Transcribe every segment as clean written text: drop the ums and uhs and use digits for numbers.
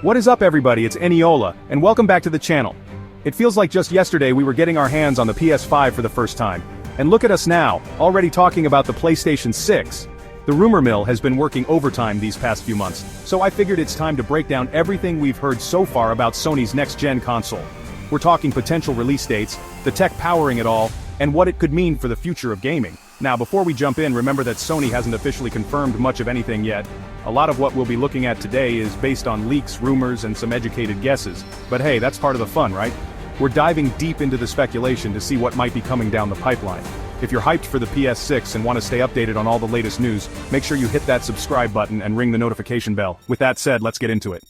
What is up everybody, it's Eniola, and welcome back to the channel. It feels like just yesterday we were getting our hands on the PS5 for the first time. And look at us now, already talking about the PlayStation 6. The rumor mill has been working overtime these past few months, so I figured it's time to break down everything we've heard so far about Sony's next-gen console. We're talking potential release dates, the tech powering it all, and what it could mean for the future of gaming. Now before we jump in, remember that Sony hasn't officially confirmed much of anything yet. A lot of what we'll be looking at today is based on leaks, rumors, and some educated guesses. But hey, that's part of the fun, right? We're diving deep into the speculation to see what might be coming down the pipeline. If you're hyped for the PS6 and want to stay updated on all the latest news, make sure you hit that subscribe button and ring the notification bell. With that said, let's get into it.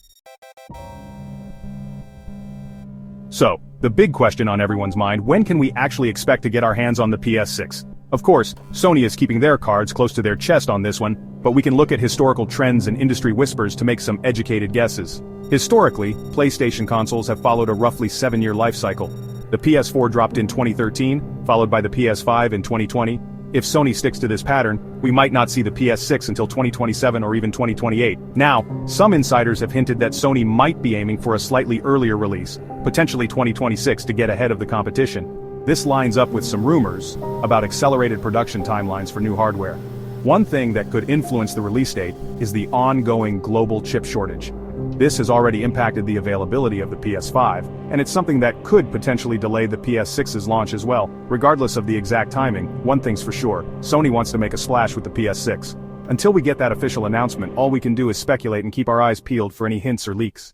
So, the big question on everyone's mind, when can we actually expect to get our hands on the PS6? Of course, Sony is keeping their cards close to their chest on this one, but we can look at historical trends and industry whispers to make some educated guesses. Historically, PlayStation consoles have followed a roughly 7-year life cycle. The PS4 dropped in 2013, followed by the PS5 in 2020. If Sony sticks to this pattern, we might not see the PS6 until 2027 or even 2028. Now, some insiders have hinted that Sony might be aiming for a slightly earlier release, potentially 2026 to get ahead of the competition. This lines up with some rumors about accelerated production timelines for new hardware. One thing that could influence the release date is the ongoing global chip shortage. This has already impacted the availability of the PS5, and it's something that could potentially delay the PS6's launch as well. Regardless of the exact timing, one thing's for sure, Sony wants to make a splash with the PS6. Until we get that official announcement, all we can do is speculate and keep our eyes peeled for any hints or leaks.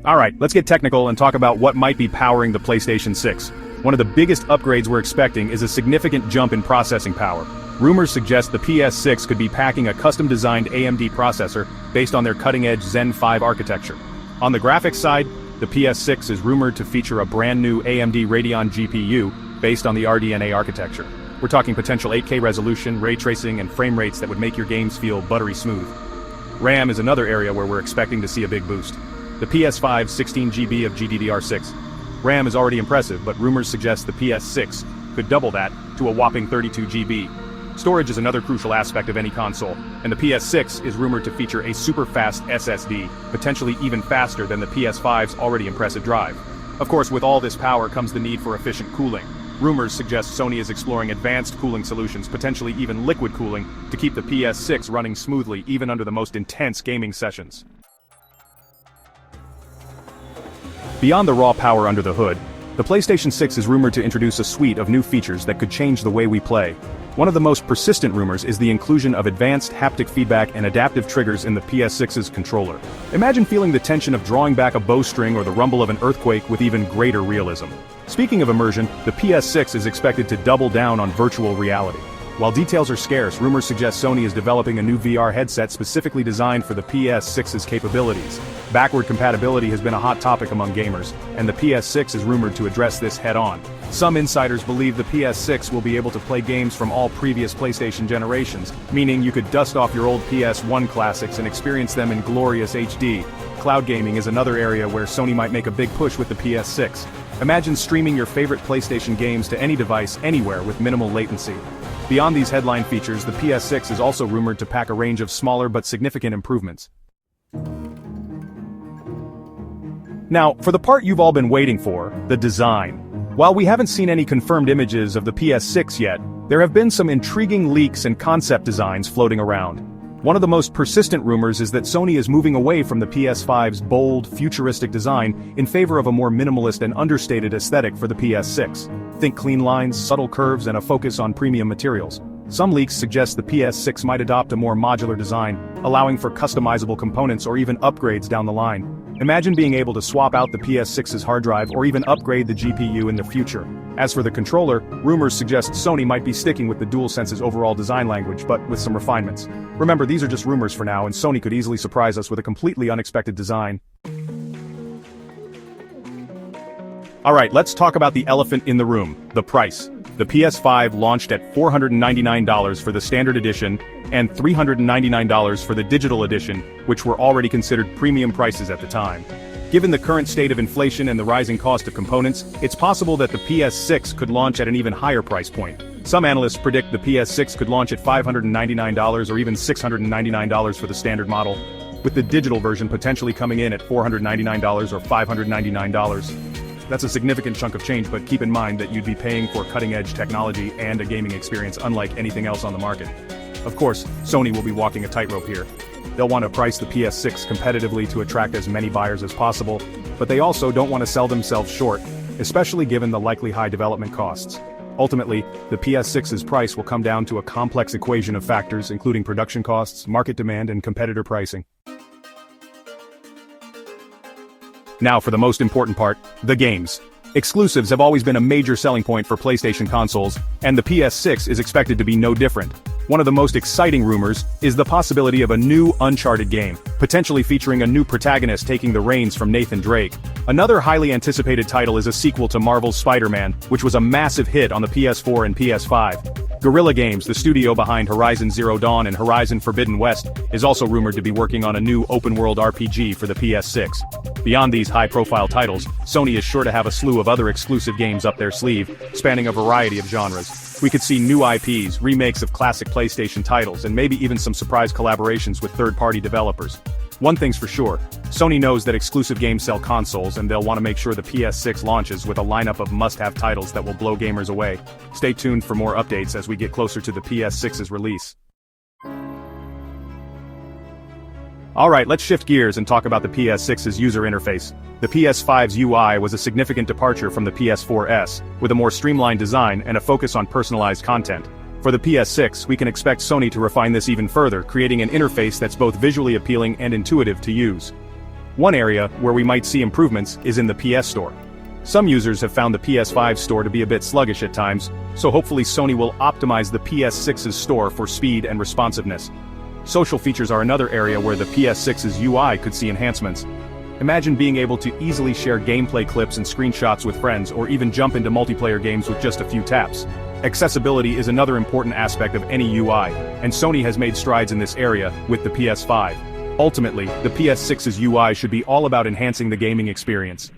Alright, let's get technical and talk about what might be powering the PlayStation 6. One of the biggest upgrades we're expecting is a significant jump in processing power. Rumors suggest the PS6 could be packing a custom-designed AMD processor based on their cutting-edge Zen 5 architecture. On the graphics side, the PS6 is rumored to feature a brand new AMD Radeon GPU based on the RDNA architecture. We're talking potential 8K resolution, ray tracing, and frame rates that would make your games feel buttery smooth. RAM is another area where we're expecting to see a big boost. The PS5's 16GB of GDDR6. RAM is already impressive, but rumors suggest the PS6 could double that to a whopping 32GB. Storage is another crucial aspect of any console, and the PS6 is rumored to feature a super-fast SSD, potentially even faster than the PS5's already impressive drive. Of course, with all this power comes the need for efficient cooling. Rumors suggest Sony is exploring advanced cooling solutions, potentially even liquid cooling, to keep the PS6 running smoothly even under the most intense gaming sessions. Beyond the raw power under the hood, the PlayStation 6 is rumored to introduce a suite of new features that could change the way we play. One of the most persistent rumors is the inclusion of advanced haptic feedback and adaptive triggers in the PS6's controller. Imagine feeling the tension of drawing back a bowstring or the rumble of an earthquake with even greater realism. Speaking of immersion, the PS6 is expected to double down on virtual reality. While details are scarce, rumors suggest Sony is developing a new VR headset specifically designed for the PS6's capabilities. Backward compatibility has been a hot topic among gamers, and the PS6 is rumored to address this head-on. Some insiders believe the PS6 will be able to play games from all previous PlayStation generations, meaning you could dust off your old PS1 classics and experience them in glorious HD. Cloud gaming is another area where Sony might make a big push with the PS6. Imagine streaming your favorite PlayStation games to any device anywhere with minimal latency. Beyond these headline features, the PS6 is also rumored to pack a range of smaller but significant improvements. Now, for the part you've all been waiting for, the design. While we haven't seen any confirmed images of the PS6 yet, there have been some intriguing leaks and concept designs floating around. One of the most persistent rumors is that Sony is moving away from the PS5's bold, futuristic design in favor of a more minimalist and understated aesthetic for the PS6. Think clean lines, subtle curves, and a focus on premium materials. Some leaks suggest the PS6 might adopt a more modular design, allowing for customizable components or even upgrades down the line. Imagine being able to swap out the PS6's hard drive or even upgrade the GPU in the future. As for the controller, rumors suggest Sony might be sticking with the DualSense's overall design language, but with some refinements. Remember, these are just rumors for now, and Sony could easily surprise us with a completely unexpected design. Alright, let's talk about the elephant in the room, the price. The PS5 launched at $499 for the standard edition and $399 for the digital edition, which were already considered premium prices at the time. Given the current state of inflation and the rising cost of components, it's possible that the PS6 could launch at an even higher price point. Some analysts predict the PS6 could launch at $599 or even $699 for the standard model, with the digital version potentially coming in at $499 or $599. That's a significant chunk of change, but keep in mind that you'd be paying for cutting-edge technology and a gaming experience unlike anything else on the market. Of course, Sony will be walking a tightrope here. They'll want to price the PS6 competitively to attract as many buyers as possible, but they also don't want to sell themselves short, especially given the likely high development costs. Ultimately, the PS6's price will come down to a complex equation of factors including production costs, market demand, and competitor pricing. Now for the most important part, the games. Exclusives have always been a major selling point for PlayStation consoles, and the PS6 is expected to be no different. One of the most exciting rumors is the possibility of a new Uncharted game, potentially featuring a new protagonist taking the reins from Nathan Drake. Another highly anticipated title is a sequel to Marvel's Spider-Man, which was a massive hit on the PS4 and PS5. Guerrilla Games, the studio behind Horizon Zero Dawn and Horizon Forbidden West, is also rumored to be working on a new open-world RPG for the PS6. Beyond these high-profile titles, Sony is sure to have a slew of other exclusive games up their sleeve, spanning a variety of genres. We could see new IPs, remakes of classic PlayStation titles, and maybe even some surprise collaborations with third-party developers. One thing's for sure, Sony knows that exclusive games sell consoles, and they'll want to make sure the PS6 launches with a lineup of must-have titles that will blow gamers away. Stay tuned for more updates as we get closer to the PS6's release. Alright, let's shift gears and talk about the PS6's user interface. The PS5's UI was a significant departure from the PS4's, with a more streamlined design and a focus on personalized content. For the PS6, we can expect Sony to refine this even further, creating an interface that's both visually appealing and intuitive to use. One area where we might see improvements is in the PS Store. Some users have found the PS5 store to be a bit sluggish at times, so hopefully Sony will optimize the PS6's store for speed and responsiveness. Social features are another area where the PS6's UI could see enhancements. Imagine being able to easily share gameplay clips and screenshots with friends, or even jump into multiplayer games with just a few taps. Accessibility is another important aspect of any UI, and Sony has made strides in this area with the PS5. Ultimately, the PS6's UI should be all about enhancing the gaming experience.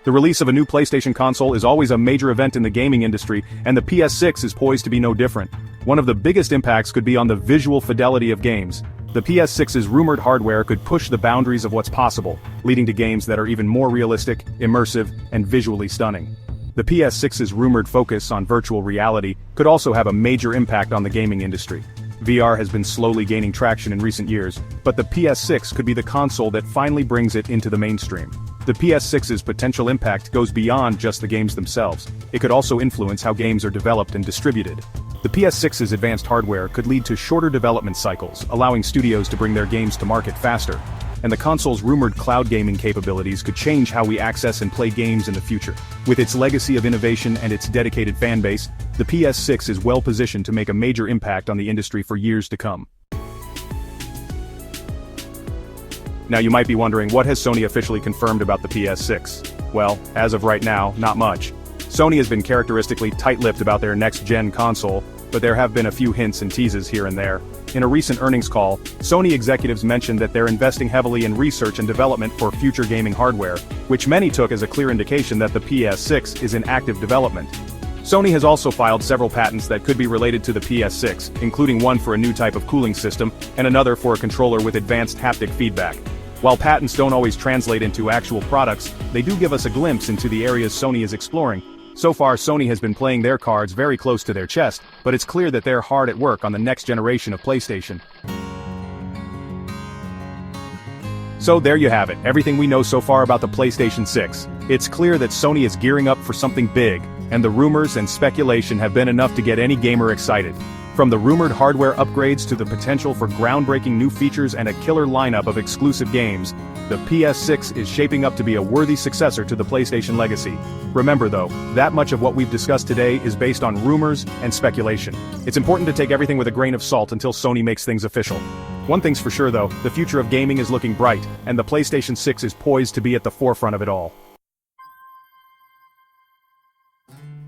The release of a new PlayStation console is always a major event in the gaming industry, and the PS6 is poised to be no different. One of the biggest impacts could be on the visual fidelity of games. The PS6's rumored hardware could push the boundaries of what's possible, leading to games that are even more realistic, immersive, and visually stunning. The PS6's rumored focus on virtual reality could also have a major impact on the gaming industry. VR has been slowly gaining traction in recent years, but the PS6 could be the console that finally brings it into the mainstream. The PS6's potential impact goes beyond just the games themselves. It could also influence how games are developed and distributed. The PS6's advanced hardware could lead to shorter development cycles, allowing studios to bring their games to market faster. And the console's rumored cloud gaming capabilities could change how we access and play games in the future. With its legacy of innovation and its dedicated fanbase, the PS6 is well positioned to make a major impact on the industry for years to come. Now you might be wondering, what has Sony officially confirmed about the PS6? Well, as of right now, not much. Sony has been characteristically tight-lipped about their next-gen console, but there have been a few hints and teases here and there. In a recent earnings call, Sony executives mentioned that they're investing heavily in research and development for future gaming hardware, which many took as a clear indication that the PS6 is in active development. Sony has also filed several patents that could be related to the PS6, including one for a new type of cooling system, and another for a controller with advanced haptic feedback. While patents don't always translate into actual products, they do give us a glimpse into the areas Sony is exploring. So far, Sony has been playing their cards very close to their chest, but it's clear that they're hard at work on the next generation of PlayStation. So there you have it, everything we know so far about the PlayStation 6. It's clear that Sony is gearing up for something big, and the rumors and speculation have been enough to get any gamer excited. From the rumored hardware upgrades to the potential for groundbreaking new features and a killer lineup of exclusive games, the PS6 is shaping up to be a worthy successor to the PlayStation legacy. Remember though, that much of what we've discussed today is based on rumors and speculation. It's important to take everything with a grain of salt until Sony makes things official. One thing's for sure though, the future of gaming is looking bright, and the PlayStation 6 is poised to be at the forefront of it all.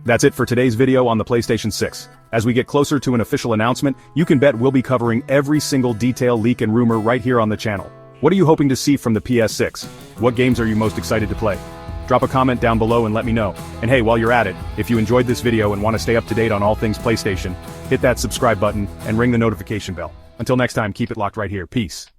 That's it for today's video on the PlayStation 6. As we get closer to an official announcement, you can bet we'll be covering every single detail, leak and rumor right here on the channel. What are you hoping to see from the PS6? What games are you most excited to play? Drop a comment down below and let me know. And hey, while you're at it, if you enjoyed this video and want to stay up to date on all things PlayStation, hit that subscribe button and ring the notification bell. Until next time, keep it locked right here. Peace.